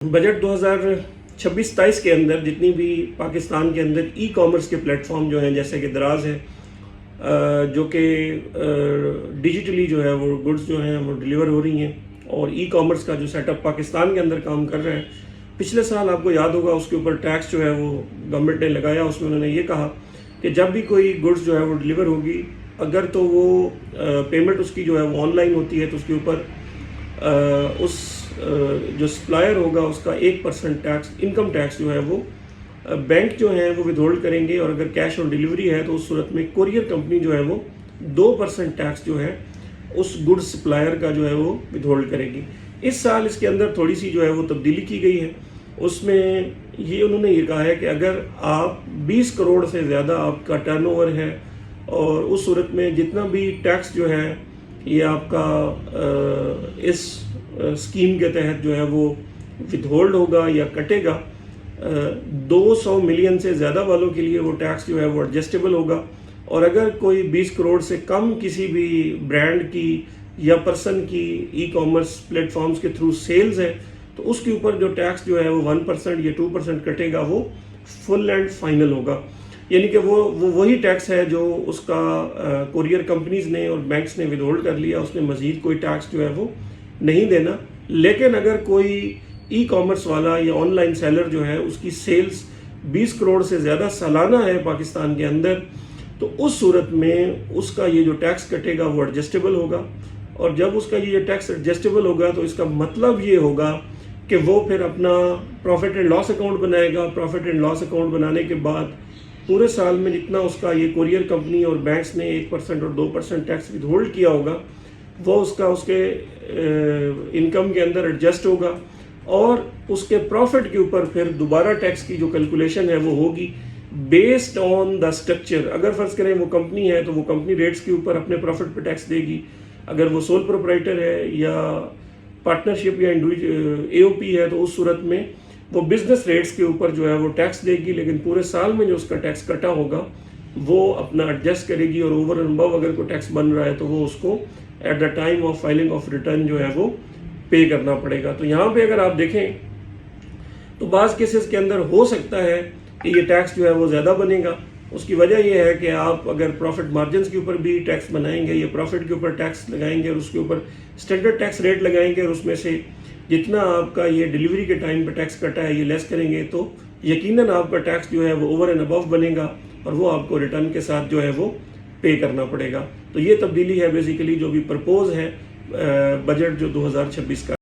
Budget 2026-27 के अंदर जितनी भी पाकिस्तान के अंदर ई कॉमर्स के प्लेटफॉर्म जो हैं, जैसे कि दराज है, जो कि डिजिटली जो है वो गुड्स जो हैं वो डिलीवर हो रही हैं, और ई कॉमर्स का जो सेटअप पाकिस्तान के अंदर काम कर रहे हैं। पिछले साल आपको याद होगा उसके ऊपर टैक्स जो है वो गवर्नमेंट ने लगाया। उसमें उन्होंने ये कहा कि जब भी कोई गुड्स जो है वो डिलीवर होगी, अगर तो वो पेमेंट उसकी जो है वो ऑनलाइन होती है, तो उसके ऊपर उस जो सप्लायर होगा उसका 1% टैक्स, इनकम टैक्स जो है वो बैंक जो है वो विदहोल्ड करेंगे, और अगर कैश ऑन डिलीवरी है तो उस सूरत में कोरियर कंपनी जो है वो 2% टैक्स जो है उस गुड्स सप्लायर का जो है वो विदहोल्ड करेगी। इस साल इसके अंदर थोड़ी सी जो है वो तब्दीली की गई है। उसमें ये उन्होंने ये कहा है कि अगर आप 20 करोड़ से ज़्यादा आपका टर्नओवर है, और उस सूरत में जितना भी टैक्स जो है ये आपका इस स्कीम के तहत जो है वो विदहोल्ड होगा या कटेगा। 200 मिलियन से ज़्यादा वालों के लिए वो टैक्स जो है वो एडजस्टेबल होगा, और अगर कोई 20 करोड़ से कम किसी भी ब्रांड की या पर्सन की ई कॉमर्स प्लेटफॉर्म्स के थ्रू सेल्स है, तो उसके ऊपर जो टैक्स जो है वो 1% या 2% कटेगा, वो फुल एंड फाइनल होगा। यानी कि वो वही टैक्स है जो उसका कोरियर कंपनीज ने और बैंक्स ने विदहोल्ड कर लिया, उसने मज़ीद कोई टैक्स जो है वो नहीं देना। लेकिन अगर कोई ई कॉमर्स वाला या ऑनलाइन सेलर जो है उसकी सेल्स 20 करोड़ से ज़्यादा सालाना है पाकिस्तान के अंदर, तो उस सूरत में उसका ये जो टैक्स कटेगा वो एडजस्टेबल होगा। और जब उसका ये टैक्स एडजस्टेबल होगा तो इसका मतलब ये होगा कि वो फिर अपना प्रॉफिट एंड लॉस अकाउंट बनाएगा। प्रॉफिट एंड लॉस अकाउंट बनाने के बाद पूरे साल में जितना उसका ये कोरियर कंपनी और बैंक्स ने 1% और 2% टैक्स विदहोल्ड किया होगा, वो उसका उसके इनकम के अंदर एडजस्ट होगा, और उसके प्रॉफिट के ऊपर फिर दोबारा टैक्स की जो कैलकुलेशन है वो होगी बेस्ड ऑन द स्ट्रक्चर। अगर फर्ज करें वो कंपनी है तो वो कंपनी रेट्स के ऊपर अपने प्रॉफिट पे टैक्स देगी। अगर वो सोल प्रोप्राइटर है या पार्टनरशिप या एओपी है, तो उस सूरत में वो बिजनेस रेट्स के ऊपर जो है वो टैक्स देगी, लेकिन पूरे साल में जो उसका टैक्स कटा होगा वो अपना एडजस्ट करेगी। और ओवर एंड अबव अगर कोई टैक्स बन रहा है तो वो उसको at the time of filing of return जो है वो पे करना पड़ेगा। तो यहाँ पे अगर आप देखें तो बाज़ केसेस के अंदर हो सकता है कि ये टैक्स जो है वो ज़्यादा बनेगा। उसकी वजह ये है कि आप अगर प्रॉफिट मार्जिन्स के ऊपर भी टैक्स बनाएंगे या प्रॉफिट के ऊपर टैक्स लगाएंगे और उसके ऊपर स्टैंडर्ड टैक्स रेट लगाएंगे, और उसमें से जितना आपका ये डिलीवरी के टाइम पे टैक्स कटा है ये लेस करेंगे, तो यकीनन आपका टैक्स जो है वो ओवर एंड अबव बनेगा, और वो आपको रिटर्न के साथ जो है वो पे करना पड़ेगा। तो ये तब्दीली है बेसिकली जो भी प्रपोज है बजट जो 2026 का।